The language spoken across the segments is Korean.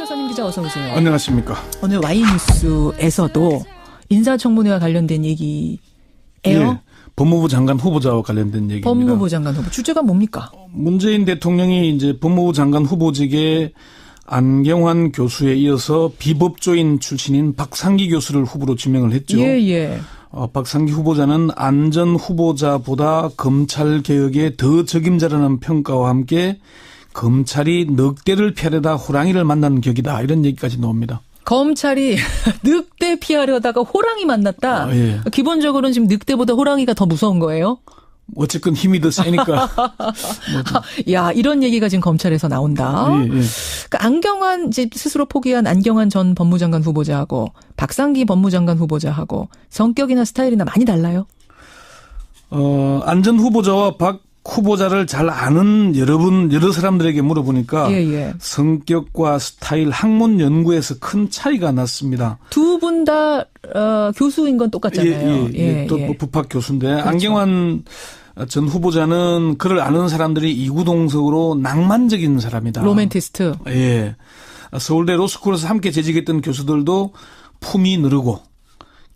박하선임 기자 어서 오세요. 안녕하십니까. 오늘 Y뉴스에서도 인사청문회와 관련된 얘기예요. 예, 법무부 장관 후보자와 관련된 얘기입니다. 법무부 장관 후보 주제가 뭡니까? 문재인 대통령이 이제 법무부 장관 후보직에 안경환 교수에 이어서 비법조인 출신인 박상기 교수를 후보로 지명을 했죠. 예. 박상기 후보자는 안전 후보자보다 검찰 개혁에 더 적임자라는 평가와 함께 검찰이 늑대를 피하려다 호랑이를 만난 격이다, 이런 얘기까지 나옵니다. 검찰이 늑대 피하려다가 호랑이 만났다. 예. 기본적으로는 지금 늑대보다 호랑이가 더 무서운 거예요? 어쨌건 힘이 더 세니까. 야, 이런 얘기가 지금 검찰에서 나온다. 예. 그러니까 안경환 이제 스스로 포기한 안경환 전 법무장관 후보자하고 박상기 법무장관 후보자하고 성격이나 스타일이나 많이 달라요? 안전 후보자와 박 후보자를 잘 아는 여러 사람들에게 물어보니까 성격과 스타일, 학문 연구에서 큰 차이가 났습니다. 두 분 다 교수인 건 똑같잖아요. 또 부학 교수인데 그렇죠. 안경환 전 후보자는 그를 아는 사람들이 이구동성으로 낭만적인 사람이다. 로맨티스트. 예. 서울대 로스쿨에서 함께 재직했던 교수들도 품이 느르고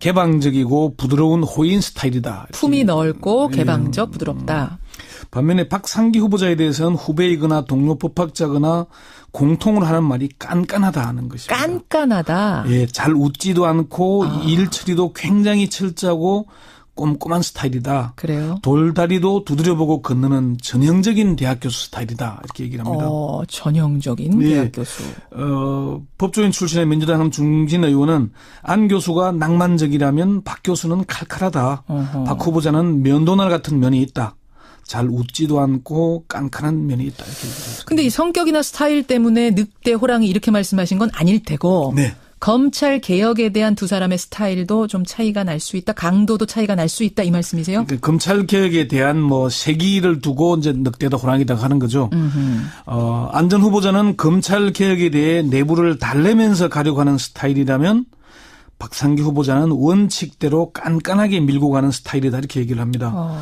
개방적이고 부드러운 호인 스타일이다. 품이 넓고 개방적, 부드럽다. 반면에 박상기 후보자에 대해서는 후배이거나 동료 법학자거나 공통으로 하는 말이 깐깐하다 하는 것입니다. 깐깐하다. 예, 잘 웃지도 않고 일 처리도 굉장히 철저하고 꼼꼼한 스타일이다. 그래요? 돌다리도 두드려보고 건너는 전형적인 대학 교수 스타일이다, 이렇게 얘기를 합니다. 전형적인 대학 교수. 법조인 출신의 민주당 중진 의원은 안 교수가 낭만적이라면 박 교수는 칼칼하다. 박 후보자는 면도날 같은 면이 있다. 잘 웃지도 않고 깐깐한 면이 있다, 이렇게 얘기했습니다. 근데 이 성격이나 스타일 때문에 늑대, 호랑이 이렇게 말씀하신 건 아닐 테고. 네. 검찰 개혁에 대한 두 사람의 스타일도 좀 차이가 날 수 있다. 강도도 차이가 날 수 있다. 이 말씀이세요? 그러니까 검찰 개혁에 대한 세기를 두고 이제 늑대다 호랑이다 하는 거죠. 안전 후보자는 검찰 개혁에 대해 내부를 달래면서 가려고 하는 스타일이라면 박상기 후보자는 원칙대로 깐깐하게 밀고 가는 스타일이다, 이렇게 얘기를 합니다.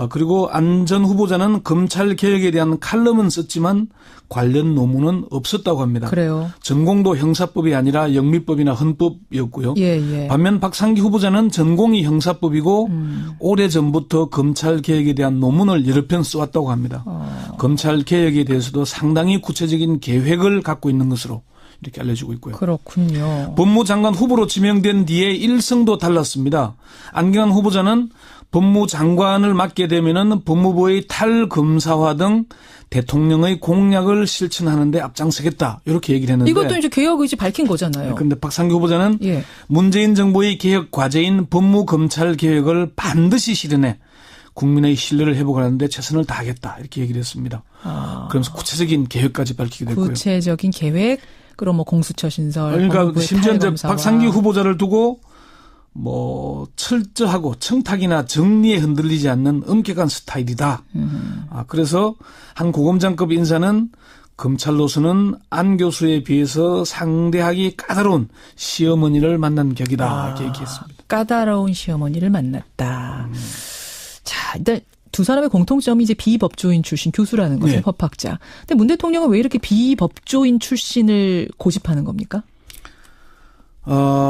그리고 안전 후보자는 검찰 개혁에 대한 칼럼은 썼지만 관련 논문은 없었다고 합니다. 그래요. 전공도 형사법이 아니라 영미법이나 헌법이었고요. 예. 반면 박상기 후보자는 전공이 형사법이고 오래전부터 검찰 개혁에 대한 논문을 여러 편 써왔다고 합니다. 검찰 개혁에 대해서도 상당히 구체적인 계획을 갖고 있는 것으로 이렇게 알려지고 있고요. 그렇군요. 법무장관 후보로 지명된 뒤에 일성도 달랐습니다. 안경환 후보자는 법무장관을 맡게 되면은 법무부의 탈검사화 등 대통령의 공약을 실천하는 데 앞장서겠다, 이렇게 얘기를 했는데. 이것도 이제 개혁 의지 밝힌 거잖아요. 그런데 박상기 후보자는 문재인 정부의 개혁 과제인 법무검찰 개혁을 반드시 실현해 국민의 신뢰를 회복하는데 최선을 다하겠다, 이렇게 얘기를 했습니다. 그러면서 구체적인 계획까지 밝히게 됐고요. 구체적인 계획, 그럼 공수처 신설. 그러니까 심지어 이제 박상기 후보자를 두고 철저하고 청탁이나 정리에 흔들리지 않는 엄격한 스타일이다. 그래서 한 고검장급 인사는 검찰로서는 안 교수에 비해서 상대하기 까다로운 시어머니를 만난 격이다, 이렇게 얘기했습니다. 까다로운 시어머니를 만났다. 자, 일단 두 사람의 공통점이 이제 비법조인 출신 교수라는 거죠. 법학자. 근데 문 대통령은 왜 이렇게 비법조인 출신을 고집하는 겁니까?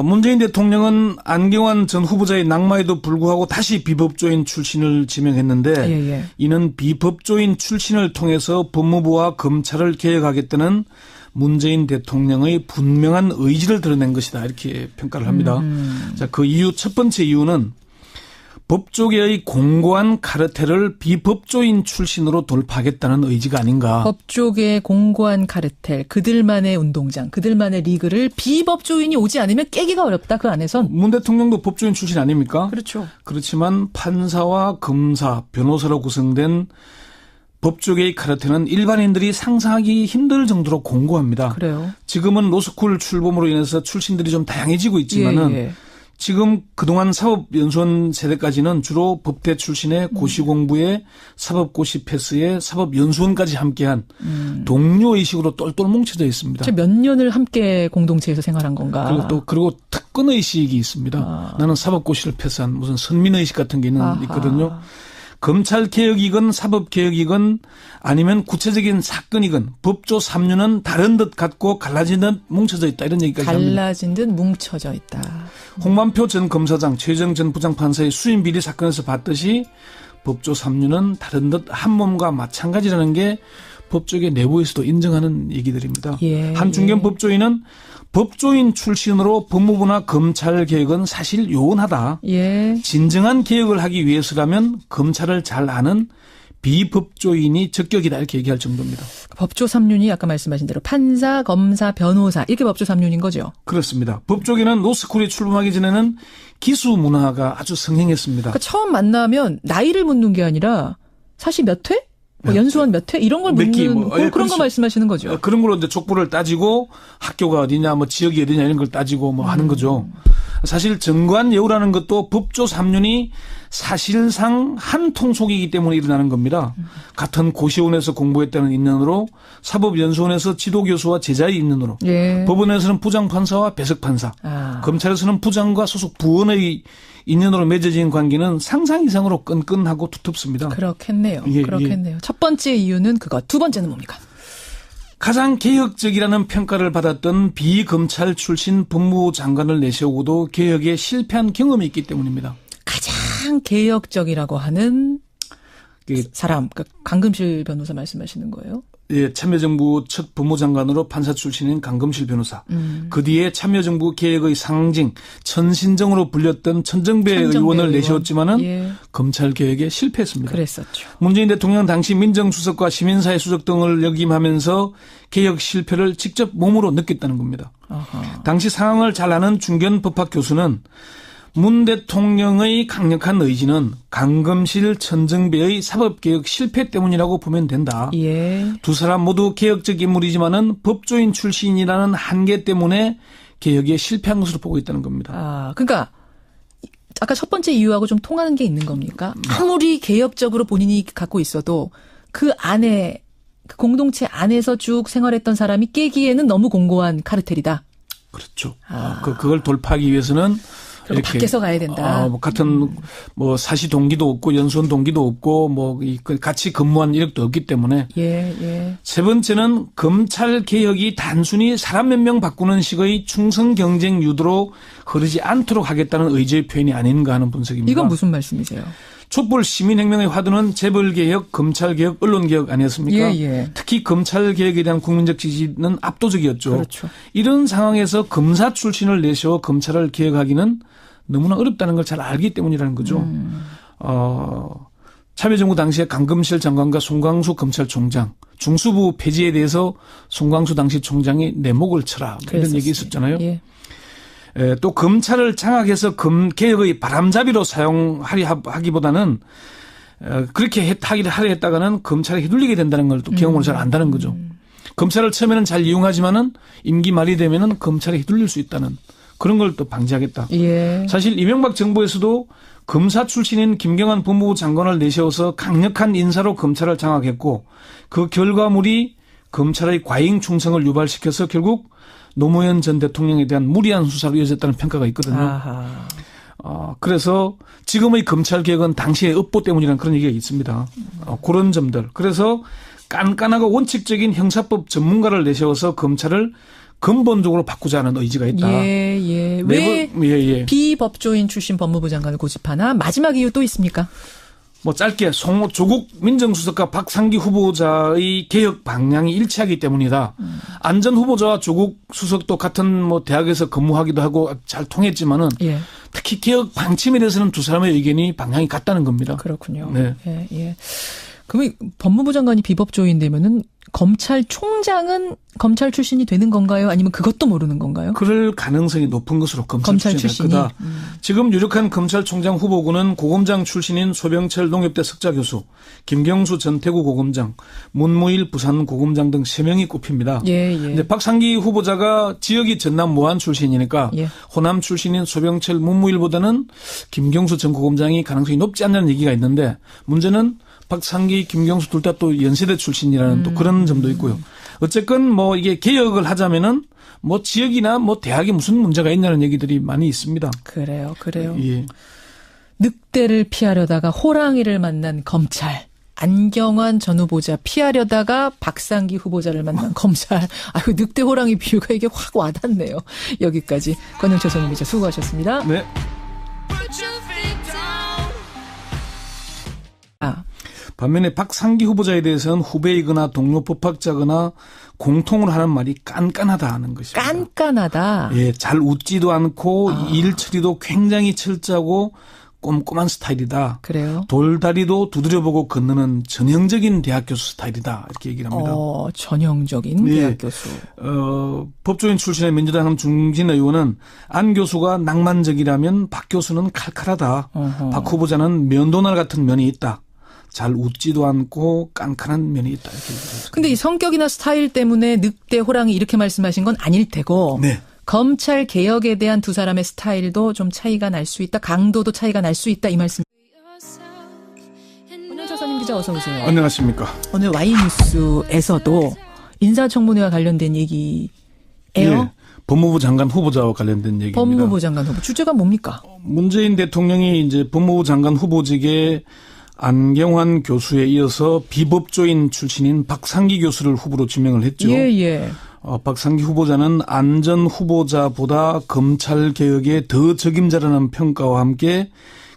문재인 대통령은 안경환 전 후보자의 낙마에도 불구하고 다시 비법조인 출신을 지명했는데 이는 비법조인 출신을 통해서 법무부와 검찰을 개혁하겠다는 문재인 대통령의 분명한 의지를 드러낸 것이다, 이렇게 평가를 합니다. 자, 그 이유, 첫 번째 이유는 법조계의 공고한 카르텔을 비법조인 출신으로 돌파하겠다는 의지가 아닌가. 법조계의 공고한 카르텔, 그들만의 운동장, 그들만의 리그를 비법조인이 오지 않으면 깨기가 어렵다, 그 안에선. 문 대통령도 법조인 출신 아닙니까? 그렇죠. 그렇지만 판사와 검사, 변호사로 구성된 법조계의 카르텔은 일반인들이 상상하기 힘들 정도로 공고합니다. 그래요. 지금은 로스쿨 출범으로 인해서 출신들이 좀 다양해지고 있지만은 지금 그동안 사법연수원 세대까지는 주로 법대 출신의 고시공부에 사법고시 패스에 사법연수원까지 함께한 동료의식으로 똘똘 뭉쳐져 있습니다. 몇 년을 함께 공동체에서 생활한 건가? 그리고 특권의식이 있습니다. 나는 사법고시를 패스한 무슨 선민의식 같은 게 있거든요. 검찰개혁이건 사법개혁이건 아니면 구체적인 사건이건 법조 3류는 다른 듯 같고 갈라진 듯 뭉쳐져 있다. 이런 얘기까지 합니다. 갈라진 듯 뭉쳐져 있다. 홍만표 전 검사장, 최재형 전 부장판사의 수임 비리 사건에서 봤듯이 법조 3류는 다른 듯 한 몸과 마찬가지라는 게 법조계 내부에서도 인정하는 얘기들입니다. 예, 한중견 예. 법조인은 법조인 출신으로 법무부나 검찰 개혁은 사실 요원하다. 예. 진정한 개혁을 하기 위해서라면 검찰을 잘 아는 비법조인이 적격이다 이렇게 얘기할 정도입니다. 법조 3륜이 아까 말씀하신 대로 판사, 검사, 변호사 이렇게 법조 3륜인 거죠? 그렇습니다. 법조계는 로스쿨에 출범하기 전에는 기수 문화가 아주 성행했습니다. 그러니까 처음 만나면 나이를 묻는 게 아니라 사실 몇 회? 뭐 연수원 몇 회? 이런 걸 묻는 그런 거 말씀하시는 거죠. 그런 걸로 이제 족보를 따지고 학교가 어디냐, 뭐 지역이 어디냐 이런 걸 따지고 뭐 하는 거죠. 사실 정관예우라는 것도 법조 3륜이 사실상 한 통속이기 때문에 일어나는 겁니다. 같은 고시원에서 공부했다는 인연으로 사법연수원에서 지도교수와 제자의 인연으로 예. 법원에서는 부장판사와 배석판사 검찰에서는 부장과 소속 부원의 인연으로 맺어진 관계는 상상 이상으로 끈끈하고 두텁습니다. 그렇겠네요. 예, 그렇겠네요. 예. 첫 번째 이유는 그거. 두 번째는 뭡니까? 가장 개혁적이라는 평가를 받았던 비검찰 출신 법무부 장관을 내세우고도 개혁에 실패한 경험이 있기 때문입니다. 가장 개혁적이라고 하는 사람, 그러니까 강금실 변호사 말씀하시는 거예요? 예, 참여정부 첫 법무장관으로 판사 출신인 강금실 변호사. 그 뒤에 참여정부 개혁의 상징, 천신정으로 불렸던 천정배 의원을 내세웠지만은 예. 검찰 개혁에 실패했습니다. 그랬었죠. 문재인 대통령 당시 민정수석과 시민사회 수석 등을 역임하면서 개혁 실패를 직접 몸으로 느꼈다는 겁니다. 아하. 당시 상황을 잘 아는 중견 법학 교수는 문 대통령의 강력한 의지는 강금실 천정배의 사법개혁 실패 때문이라고 보면 된다. 예. 두 사람 모두 개혁적 인물이지만은 법조인 출신이라는 한계 때문에 개혁에 실패한 것으로 보고 있다는 겁니다. 아, 그러니까 아까 첫 번째 이유하고 좀 통하는 게 있는 겁니까? 아무리 개혁적으로 본인이 갖고 있어도 그 안에 그 공동체 안에서 쭉 생활했던 사람이 깨기에는 너무 공고한 카르텔이다. 그렇죠. 그걸 돌파하기 위해서는 이렇게 밖에서 가야 된다. 뭐 같은 뭐 사시 동기도 없고 연수원 동기도 없고 뭐 같이 근무한 이력도 없기 때문에. 예. 세 번째는 검찰 개혁이 단순히 사람 몇 명 바꾸는 식의 충성 경쟁 유도로 흐르지 않도록 하겠다는 의지의 표현이 아닌가 하는 분석입니다. 이건 무슨 말씀이세요? 촛불 시민혁명의 화두는 재벌개혁, 검찰개혁, 언론개혁 아니었습니까? 예. 특히 검찰개혁에 대한 국민적 지지는 압도적이었죠. 그렇죠. 이런 상황에서 검사 출신을 내세워 검찰을 개혁하기는 너무나 어렵다는 걸 잘 알기 때문이라는 거죠. 참여정부 당시에 강금실 장관과 송광수 검찰총장, 중수부 폐지에 대해서 송광수 당시 총장이 내 목을 쳐라 이런 얘기 있었잖아요. 예. 또 검찰을 장악해서 개혁의 바람잡이로 사용하기보다는 그렇게 하려 했다가는 검찰에 휘둘리게 된다는 걸 또 경험을 잘 안다는 거죠. 검찰을 처음에는 잘 이용하지만은 임기 말이 되면은 검찰에 휘둘릴 수 있다는 그런 걸 또 방지하겠다. 예. 사실 이명박 정부에서도 검사 출신인 김경환 법무부 장관을 내세워서 강력한 인사로 검찰을 장악했고 그 결과물이 검찰의 과잉 충성을 유발시켜서 결국 노무현 전 대통령에 대한 무리한 수사로 이어졌다는 평가가 있거든요. 아하. 그래서 지금의 검찰 개혁은 당시의 업보 때문이라는 그런 얘기가 있습니다. 그런 점들. 그래서 깐깐하고 원칙적인 형사법 전문가를 내세워서 검찰을 근본적으로 바꾸자는 의지가 있다. 예. 왜 비법조인 출신 법무부 장관을 고집하나? 마지막 이유 또 있습니까? 뭐 짧게 조국 민정수석과 박상기 후보자의 개혁 방향이 일치하기 때문이다. 안 전 후보자와 조국 수석도 같은 뭐 대학에서 근무하기도 하고 잘 통했지만은 예. 특히 개혁 방침에 대해서는 두 사람의 의견이 방향이 같다는 겁니다. 그렇군요. 네. 예. 그러면 법무부 장관이 비법조인 되면은 검찰총장은 검찰 출신이 되는 건가요? 아니면 그것도 모르는 건가요? 그럴 가능성이 높은 것으로 검찰 출신이 될 거다. 지금 유력한 검찰총장 후보군은 고검장 출신인 소병철 농협대 석좌교수, 김경수 전태구 고검장, 문무일 부산 고검장 등 3명이 꼽힙니다. 예. 근데 박상기 후보자가 지역이 전남 모안 출신이니까 호남 출신인 소병철 문무일보다는 김경수 전 고검장이 가능성이 높지 않다는 얘기가 있는데 문제는 박상기, 김경수 둘 다 또 연세대 출신이라는 또 그런 점도 있고요. 어쨌건 뭐 이게 개혁을 하자면은 뭐 지역이나 뭐 대학에 무슨 문제가 있냐는 얘기들이 많이 있습니다. 그래요. 예. 늑대를 피하려다가 호랑이를 만난 검찰. 안경환 전 후보자 피하려다가 박상기 후보자를 만난 검찰. 아유, 늑대 호랑이 비유가 이게 확 와닿네요. 여기까지 권영철 소님 기자 수고하셨습니다. 네. 반면에 박상기 후보자에 대해서는 후배이거나 동료 법학자거나 공통으로 하는 말이 깐깐하다 하는 것입니다. 깐깐하다. 예, 잘 웃지도 않고 일 처리도 굉장히 철저하고 꼼꼼한 스타일이다. 그래요? 돌다리도 두드려보고 건너는 전형적인 대학 교수 스타일이다. 이렇게 얘기를 합니다. 전형적인 대학 교수. 법조인 출신의 민주당 중진 의원은 안 교수가 낭만적이라면 박 교수는 칼칼하다. 박 후보자는 면도날 같은 면이 있다. 잘 웃지도 않고 깐깐한 면이 있다. 이렇게 얘기했습니다. 근데 이 성격이나 스타일 때문에 늑대, 호랑이 이렇게 말씀하신 건 아닐 테고. 네. 검찰 개혁에 대한 두 사람의 스타일도 좀 차이가 날 수 있다. 강도도 차이가 날 수 있다. 이 말씀. 권영철 선임 기자 어서 오세요. 안녕하십니까. 오늘 와이뉴스에서도 인사청문회와 관련된 얘기예요. 예, 법무부 장관 후보자와 관련된 얘기입니다. 법무부 장관 후보. 주제가 뭡니까? 문재인 대통령이 이제 법무부 장관 후보직에 안경환 교수에 이어서 비법조인 출신인 박상기 교수를 후보로 지명을 했죠. 예. 박상기 후보자는 안 전 후보자보다 검찰 개혁에 더 적임자라는 평가와 함께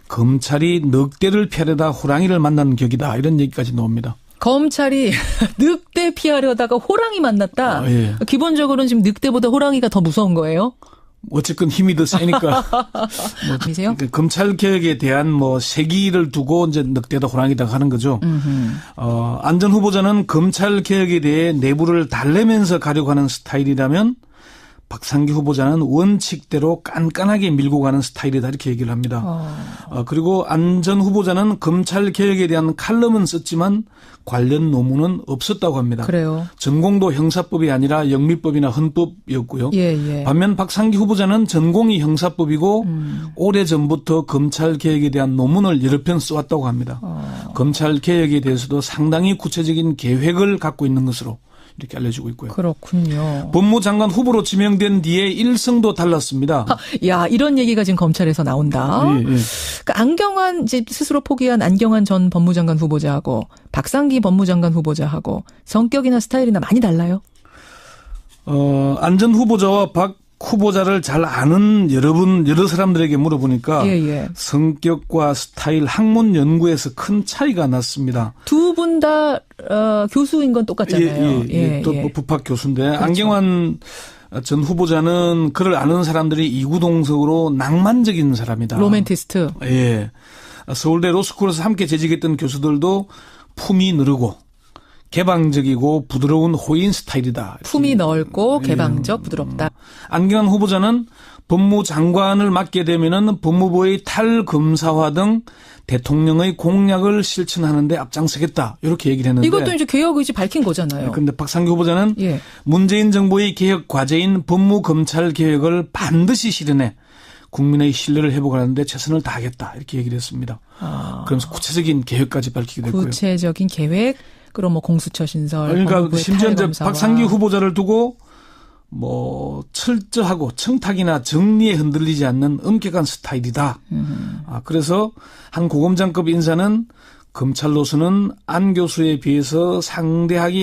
검찰이 늑대를 피하려다 호랑이를 만난 격이다. 이런 얘기까지 나옵니다. 검찰이 늑대 피하려다가 호랑이 만났다. 예. 기본적으로는 지금 늑대보다 호랑이가 더 무서운 거예요? 어쨌건 힘이 더 세니까. 아니세요? 검찰 개혁에 대한 세기를 두고 이제 늑대다 호랑이다 하는 거죠. 안 전 후보자는 검찰 개혁에 대해 내부를 달래면서 가려고 하는 스타일이라면 박상기 후보자는 원칙대로 깐깐하게 밀고 가는 스타일이다 이렇게 얘기를 합니다. 그리고 안 전 후보자는 검찰 개혁에 대한 칼럼은 썼지만 관련 논문은 없었다고 합니다. 그래요. 전공도 형사법이 아니라 영미법이나 헌법이었고요. 예. 반면 박상기 후보자는 전공이 형사법이고 오래전부터 검찰 개혁에 대한 논문을 여러 편 써왔다고 합니다. 검찰 개혁에 대해서도 상당히 구체적인 계획을 갖고 있는 것으로 이렇게 알려지고 있고요. 그렇군요. 법무장관 후보로 지명된 뒤에 일성도 달랐습니다. 야, 이런 얘기가 지금 검찰에서 나온다. 예. 그러니까 안경환 이제 스스로 포기한 안경환 전 법무장관 후보자하고 박상기 법무장관 후보자하고 성격이나 스타일이나 많이 달라요? 안 전 후보자와 박 후보자를 잘 아는 여러 사람들에게 물어보니까 성격과 스타일, 학문 연구에서 큰 차이가 났습니다. 두 분 다 교수인 건 똑같잖아요. 또 법학 교수인데 그렇죠. 안경환 전 후보자는 그를 아는 사람들이 이구동성으로 낭만적인 사람이다. 로맨티스트. 예. 서울대 로스쿨에서 함께 재직했던 교수들도 품이 느르고 개방적이고 부드러운 호인 스타일이다. 품이 넓고 개방적, 부드럽다. 안경환 후보자는 법무장관을 맡게 되면은 법무부의 탈검사화 등 대통령의 공약을 실천하는 데 앞장서겠다. 이렇게 얘기를 했는데. 이것도 이제 개혁 의지 밝힌 거잖아요. 그런데 박상기 후보자는 문재인 정부의 개혁 과제인 법무검찰 개혁을 반드시 실현해 국민의 신뢰를 회복하는데 최선을 다하겠다. 이렇게 얘기를 했습니다. 그러면서 구체적인 계획까지 밝히게 됐고요. 구체적인 계획, 그럼 공수처 신설. 그러니까 심지어 이제 박상기 후보자를 두고 철저하고 청탁이나 정리에 흔들리지 않는 엄격한 스타일이다. 그래서 한 고검장급 인사는 검찰로서는 안 교수에 비해서 상대하기